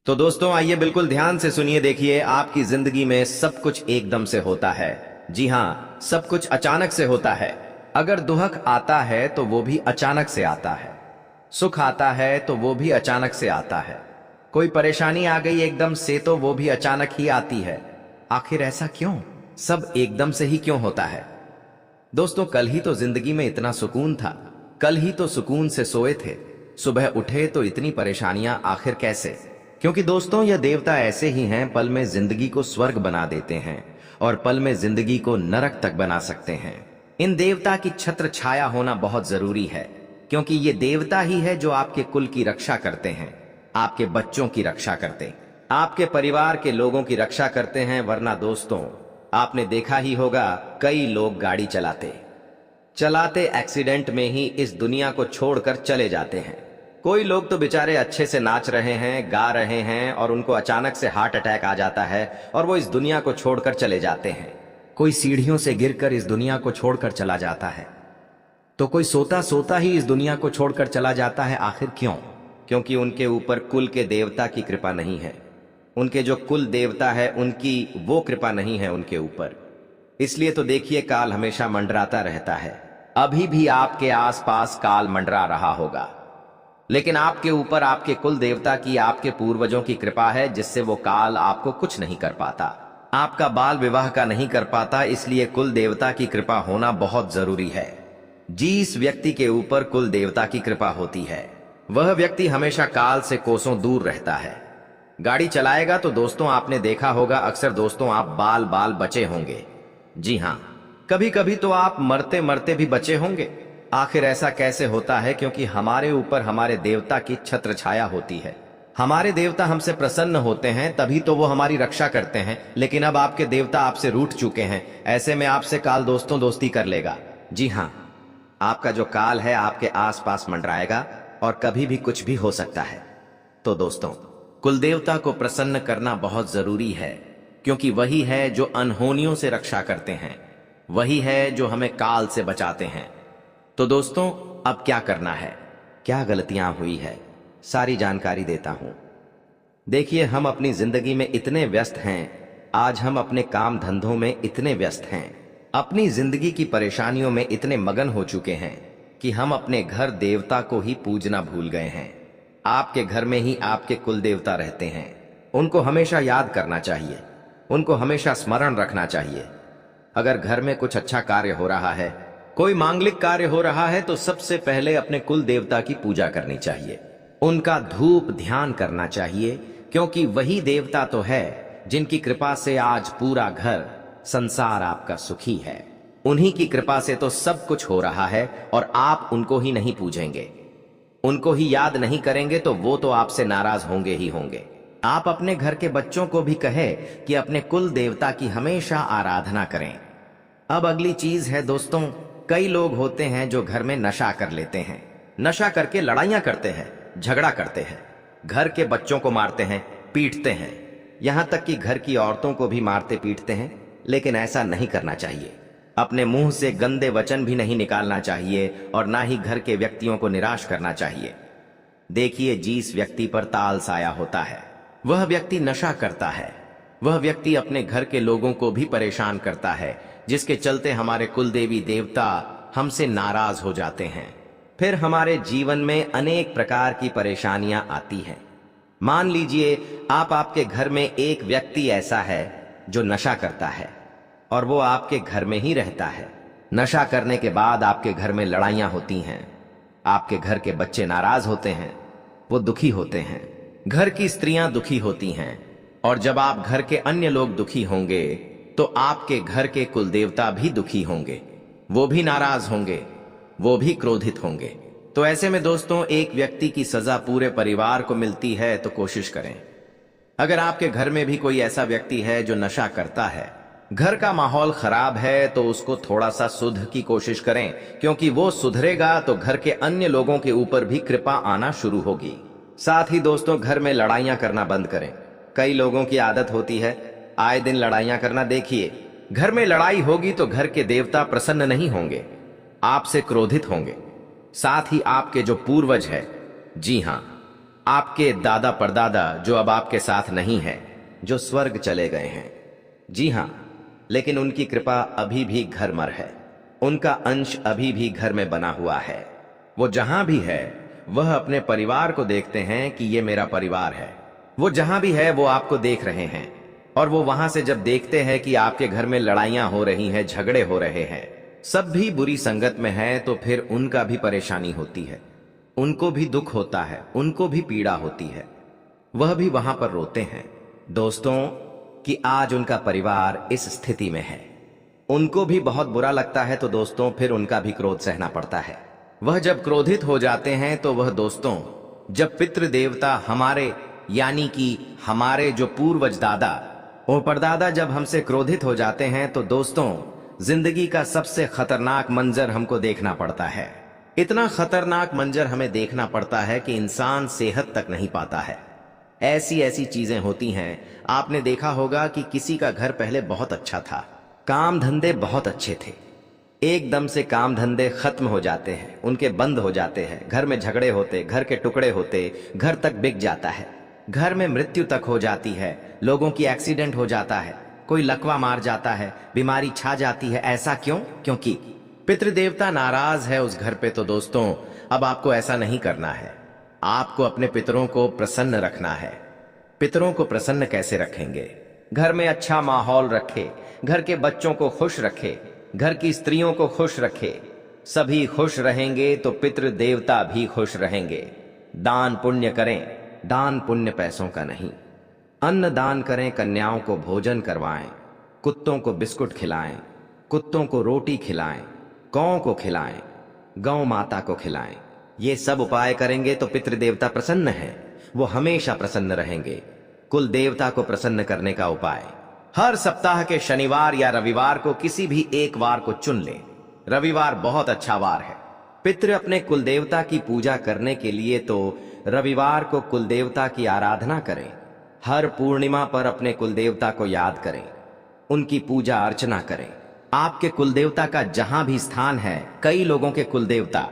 तो दोस्तों आइए बिल्कुल ध्यान से सुनिए। देखिए, आपकी जिंदगी में सब कुछ एकदम से होता है। जी हाँ, सब कुछ अचानक से होता है। अगर दुख आता है तो वो भी अचानक से आता है, सुख आता है तो वो भी अचानक से आता है, कोई परेशानी आ गई एकदम से तो वो भी अचानक ही आती है। आखिर ऐसा क्यों? सब एकदम से ही क्यों होता है? दोस्तों, कल ही तो जिंदगी में इतना सुकून था, कल ही तो सुकून से सोए थे, सुबह उठे तो इतनी परेशानियां, आखिर कैसे? क्योंकि दोस्तों, यह देवता ऐसे ही हैं, पल में जिंदगी को स्वर्ग बना देते हैं और पल में जिंदगी को नरक तक बना सकते हैं। इन देवता की छत्र छाया होना बहुत जरूरी है, क्योंकि ये देवता ही है जो आपके कुल की रक्षा करते हैं, आपके बच्चों की रक्षा करते, आपके परिवार के लोगों की रक्षा करते हैं। वरना दोस्तों, आपने देखा ही होगा, कई लोग गाड़ी चलाते चलाते एक्सीडेंट में ही इस दुनिया को छोड़कर चले जाते हैं। कोई लोग तो बेचारे अच्छे से नाच रहे हैं, गा रहे हैं और उनको अचानक से हार्ट अटैक आ जाता है और वो इस दुनिया को छोड़कर चले जाते हैं। कोई सीढ़ियों से गिरकर इस दुनिया को छोड़कर चला जाता है, तो कोई सोता सोता ही इस दुनिया को छोड़कर चला जाता है। आखिर क्यों? क्योंकि उनके ऊपर कुल के देवता की कृपा नहीं है, उनके जो कुल देवता है उनकी वो कृपा नहीं है उनके ऊपर। इसलिए तो देखिए, काल हमेशा मंडराता रहता है। अभी भी आपके आसपास काल मंडरा रहा होगा, लेकिन आपके ऊपर आपके कुल देवता की, आपके पूर्वजों की कृपा है, जिससे वो काल आपको कुछ नहीं कर पाता, आपका बाल विवाह का नहीं कर पाता। इसलिए कुल देवता की कृपा होना बहुत जरूरी है। जिस व्यक्ति के ऊपर कुल देवता की कृपा होती है, वह व्यक्ति हमेशा काल से कोसों दूर रहता है। गाड़ी चलाएगा तो दोस्तों, आपने देखा होगा, अक्सर दोस्तों आप बाल बाल बचे होंगे। जी हाँ, कभी कभी तो आप मरते मरते भी बचे होंगे। आखिर ऐसा कैसे होता है? क्योंकि हमारे ऊपर हमारे देवता की छत्र छाया होती है। हमारे देवता हमसे प्रसन्न होते हैं, तभी तो वो हमारी रक्षा करते हैं। लेकिन अब आपके देवता आपसे रूठ चुके हैं, ऐसे में आपसे काल दोस्तों दोस्ती कर लेगा। जी हाँ, आपका जो काल है आपके आसपास मंडराएगा और कभी भी कुछ भी हो सकता है। तो दोस्तों, कुल देवता को प्रसन्न करना बहुत जरूरी है, क्योंकि वही है जो अनहोनियों से रक्षा करते हैं, वही है जो हमें काल से बचाते हैं। तो दोस्तों, अब क्या करना है, क्या गलतियां हुई है, सारी जानकारी देता हूं। देखिए, हम अपनी जिंदगी में इतने व्यस्त हैं, आज हम अपने काम धंधों में इतने व्यस्त हैं, अपनी जिंदगी की परेशानियों में इतने मगन हो चुके हैं कि हम अपने घर देवता को ही पूजना भूल गए हैं। आपके घर में ही आपके कुल देवता रहते हैं, उनको हमेशा याद करना चाहिए, उनको हमेशा स्मरण रखना चाहिए। अगर घर में कुछ अच्छा कार्य हो रहा है, कोई मांगलिक कार्य हो रहा है, तो सबसे पहले अपने कुल देवता की पूजा करनी चाहिए, उनका धूप ध्यान करना चाहिए, क्योंकि वही देवता तो है जिनकी कृपा से आज पूरा घर संसार आपका सुखी है। उन्हीं की कृपा से तो सब कुछ हो रहा है और आप उनको ही नहीं पूजेंगे, उनको ही याद नहीं करेंगे तो वो तो आपसे नाराज होंगे ही होंगे। आप अपने घर के बच्चों को भी कहे कि अपने कुल देवता की हमेशा आराधना करें। अब अगली चीज है दोस्तों, कई लोग होते हैं जो घर में नशा कर लेते हैं, नशा करके लड़ाइयां करते हैं, झगड़ा करते हैं, घर के बच्चों को मारते हैं, पीटते हैं, यहां तक कि घर की औरतों को भी मारते पीटते हैं। लेकिन ऐसा नहीं करना चाहिए। अपने मुंह से गंदे वचन भी नहीं निकालना चाहिए और ना ही घर के व्यक्तियों को निराश करना चाहिए। देखिए, जिस व्यक्ति पर ताल साया होता है, वह व्यक्ति नशा करता है, वह व्यक्ति अपने घर के लोगों को भी परेशान करता है, जिसके चलते हमारे कुल देवी देवता हमसे नाराज हो जाते हैं। फिर हमारे जीवन में अनेक प्रकार की परेशानियां आती हैं। मान लीजिए, आपके घर में एक व्यक्ति ऐसा है जो नशा करता है और वो आपके घर में ही रहता है। नशा करने के बाद आपके घर में लड़ाइयां होती हैं, आपके घर के बच्चे नाराज होते हैं, वो दुखी होते हैं, घर की स्त्रियां दुखी होती हैं, और जब आप घर के अन्य लोग दुखी होंगे तो आपके घर के कुल देवता भी दुखी होंगे, वो भी नाराज होंगे, वो भी क्रोधित होंगे। तो ऐसे में दोस्तों, एक व्यक्ति की सजा पूरे परिवार को मिलती है, तो कोशिश करें, अगर आपके घर में भी कोई ऐसा व्यक्ति है जो नशा करता है, घर का माहौल खराब है, तो उसको थोड़ा सा सुध की कोशिश करें, क्योंकि वो सुधरेगा तो घर के अन्य लोगों के ऊपर भी कृपा आना शुरू होगी। साथ ही दोस्तों, घर में लड़ाइयां करना बंद करें। कई लोगों की आदत होती है आए दिन लड़ाइयां करना। देखिए, घर में लड़ाई होगी तो घर के देवता प्रसन्न नहीं होंगे, आपसे क्रोधित होंगे। साथ ही आपके जो पूर्वज है, जी हां, आपके दादा परदादा जो अब आपके साथ नहीं है, जो स्वर्ग चले गए हैं। जी हाँ, लेकिन उनकी कृपा अभी भी घर मर है, उनका अंश अभी भी घर में बना हुआ है। वो जहां भी है वह अपने परिवार को देखते हैं कि ये मेरा परिवार है। वो जहां भी है वो आपको देख रहे हैं, और वो वहां से जब देखते हैं कि आपके घर में लड़ाइयां हो रही हैं, झगड़े हो रहे हैं, सब भी बुरी संगत में है, तो फिर उनका भी परेशानी होती है, उनको भी दुख होता है, उनको भी पीड़ा होती है, वह भी वहां पर रोते हैं दोस्तों कि आज उनका परिवार इस स्थिति में है। उनको भी बहुत बुरा लगता है, तो दोस्तों फिर उनका भी क्रोध सहना पड़ता है। वह जब क्रोधित हो जाते हैं तो वह दोस्तों, जब पितृ देवता हमारे यानी कि हमारे जो पूर्वज दादा और परदादा जब हमसे क्रोधित हो जाते हैं, तो दोस्तों जिंदगी का सबसे खतरनाक मंजर हमको देखना पड़ता है। इतना खतरनाक मंजर हमें देखना पड़ता है कि इंसान सेहत तक नहीं पाता है। ऐसी ऐसी चीजें होती हैं। आपने देखा होगा कि किसी का घर पहले बहुत अच्छा था, काम धंधे बहुत अच्छे थे, एकदम से काम धंधे खत्म हो जाते हैं, उनके बंद हो जाते हैं, घर में झगड़े होते, घर के टुकड़े होते, घर तक बिक जाता है, घर में मृत्यु तक हो जाती है, लोगों की एक्सीडेंट हो जाता है, कोई लकवा मार जाता है, बीमारी छा जाती है। ऐसा क्यों? क्योंकि पितृदेवता नाराज है उस घर पे। तो दोस्तों अब आपको ऐसा नहीं करना है, आपको अपने पितरों को प्रसन्न रखना है। पितरों को प्रसन्न कैसे रखेंगे? घर में अच्छा माहौल रखे, घर के बच्चों को खुश रखे, घर की स्त्रियों को खुश रखे। सभी खुश रहेंगे तो पितृ देवता भी खुश रहेंगे। दान पुण्य करें, दान पुण्य पैसों का नहीं। अन्न दान करें, कन्याओं को भोजन करवाएं, कुत्तों को बिस्कुट खिलाएं, कुत्तों को रोटी खिलाएं, गौ को खिलाएं, गौ माता को खिलाएं। ये सब उपाय करेंगे तो पितृदेवता प्रसन्न है, वो हमेशा प्रसन्न रहेंगे। कुल देवता को प्रसन्न करने का उपाय, हर सप्ताह के शनिवार या रविवार को किसी भी एक वार को चुन लें। रविवार बहुत अच्छा वार है पितृ अपने कुल देवता की पूजा करने के लिए, तो रविवार को कुल देवता की आराधना करें। हर पूर्णिमा पर अपने कुल देवता को याद करें, उनकी पूजा अर्चना करें। आपके कुल देवता का जहां भी स्थान है, कई लोगों के कुल देवता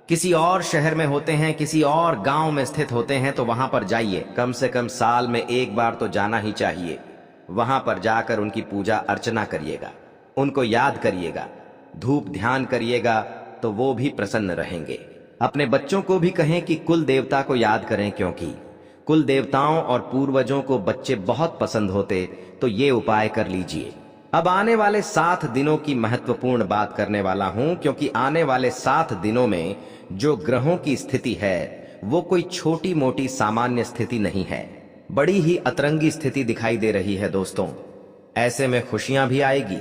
किसी और शहर में होते हैं, किसी और गांव में स्थित होते हैं, तो वहां पर जाइए। कम से कम साल में एक बार तो जाना ही चाहिए। वहां पर जाकर उनकी पूजा अर्चना करिएगा, उनको याद करिएगा, धूप ध्यान करिएगा, तो वो भी प्रसन्न रहेंगे। अपने बच्चों को भी कहें कि कुल देवता को याद करें, क्योंकि कुल देवताओं और पूर्वजों को बच्चे बहुत पसंद होते। तो ये उपाय कर लीजिए। अब आने वाले 7 दिनों की महत्वपूर्ण बात करने वाला हूं, क्योंकि आने वाले 7 दिनों में जो ग्रहों की स्थिति है वो कोई छोटी मोटी सामान्य स्थिति नहीं है, बड़ी ही अतरंगी स्थिति दिखाई दे रही है दोस्तों। ऐसे में खुशियां भी आएगी,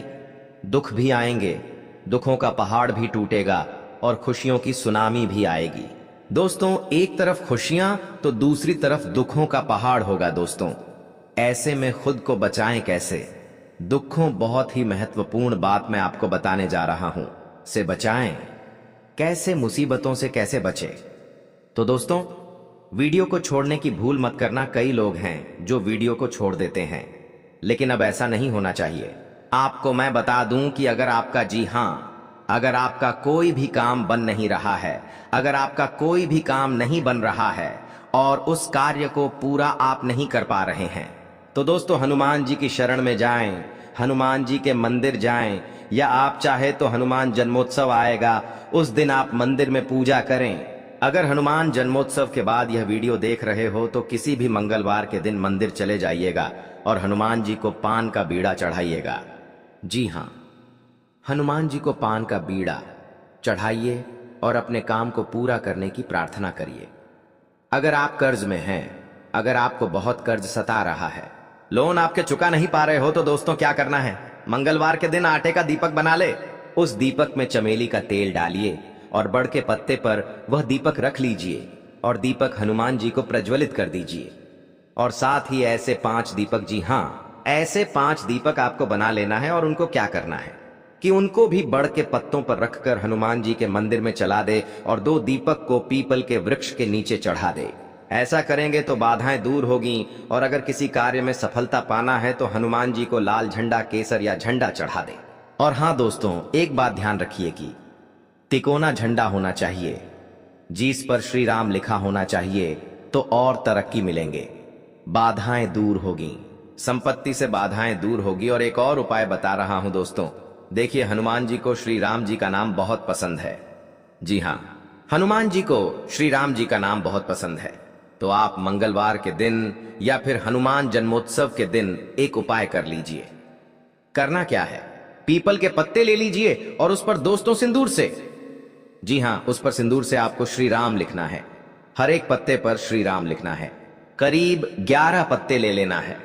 दुख भी आएंगे, दुखों का पहाड़ भी टूटेगा और खुशियों की सुनामी भी आएगी। दोस्तों एक तरफ खुशियां तो दूसरी तरफ दुखों का पहाड़ होगा दोस्तों। ऐसे में खुद को बचाएं कैसे? दुखों बहुत ही महत्वपूर्ण बात मैं आपको बताने जा रहा हूं, से बचाएं कैसे, मुसीबतों से कैसे बचें। तो दोस्तों वीडियो को छोड़ने की भूल मत करना। कई लोग हैं जो वीडियो को छोड़ देते हैं, लेकिन अब ऐसा नहीं होना चाहिए। आपको मैं बता दूं कि अगर आपका, जी हां, अगर आपका कोई भी काम बन नहीं रहा है, अगर आपका कोई भी काम नहीं बन रहा है और उस कार्य को पूरा आप नहीं कर पा रहे हैं, तो दोस्तों हनुमान जी की शरण में जाएं, हनुमान जी के मंदिर जाएं, या आप चाहे तो हनुमान जन्मोत्सव आएगा, उस दिन आप मंदिर में पूजा करें। अगर हनुमान जन्मोत्सव के बाद यह वीडियो देख रहे हो तो किसी भी मंगलवार के दिन मंदिर चले जाइएगा और हनुमान जी को पान का बीड़ा चढ़ाइएगा। जी हां, हनुमान जी को पान का बीड़ा चढ़ाइए और अपने काम को पूरा करने की प्रार्थना करिए। अगर आप कर्ज में हैं, अगर आपको बहुत कर्ज सता रहा है, लोन आपके चुका नहीं पा रहे हो, तो दोस्तों क्या करना है? मंगलवार के दिन आटे का दीपक बना ले, उस दीपक में चमेली का तेल डालिए और बड़ के पत्ते पर वह दीपक रख लीजिए और दीपक हनुमान जी को प्रज्वलित कर दीजिए। और साथ ही ऐसे 5 दीपक, जी हां, ऐसे 5 दीपक आपको बना लेना है। और उनको क्या करना है कि उनको भी बड़ के पत्तों पर रखकर हनुमान जी के मंदिर में चला दे और 2 दीपक को पीपल के वृक्ष के नीचे चढ़ा दे। ऐसा करेंगे तो बाधाएं दूर होगी। और अगर किसी कार्य में सफलता पाना है तो हनुमान जी को लाल झंडा, केसर या झंडा चढ़ा दे। और हां दोस्तों, एक बात ध्यान रखिए कि तिकोना झंडा होना चाहिए, जिस पर श्री राम लिखा होना चाहिए, तो और तरक्की मिलेंगे। बाधाएं दूर होगी, संपत्ति से बाधाएं दूर होगी। और एक और उपाय बता रहा हूं दोस्तों, देखिए हनुमान जी को श्री राम जी का नाम बहुत पसंद है। जी हां, हनुमान जी को श्री राम जी का नाम बहुत पसंद है। तो आप मंगलवार के दिन या फिर हनुमान जन्मोत्सव के दिन एक उपाय कर लीजिए। करना क्या है, पीपल के पत्ते ले लीजिए और उस पर दोस्तों सिंदूर से, जी हां, उस पर सिंदूर से आपको श्री राम लिखना है। हर एक पत्ते पर श्री राम लिखना है। करीब 11 पत्ते ले लेना है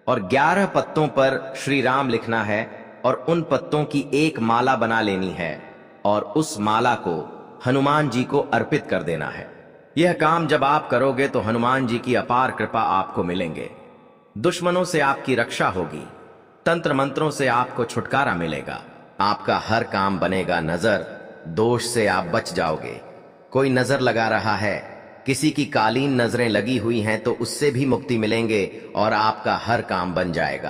और 11 पत्तों पर श्री राम लिखना है और उन पत्तों की एक माला बना लेनी है और उस माला को हनुमान जी को अर्पित कर देना है। यह काम जब आप करोगे तो हनुमान जी की अपार कृपा आपको मिलेंगे। दुश्मनों से आपकी रक्षा होगी, तंत्र मंत्रों से आपको छुटकारा मिलेगा, आपका हर काम बनेगा नजर, दोष से आप बच जाओगे। कोई नजर लगा रहा है, किसी की कालीन नजरें लगी हुई हैं तो उससे भी मुक्ति मिलेंगे और आपका हर काम बन जाएगा।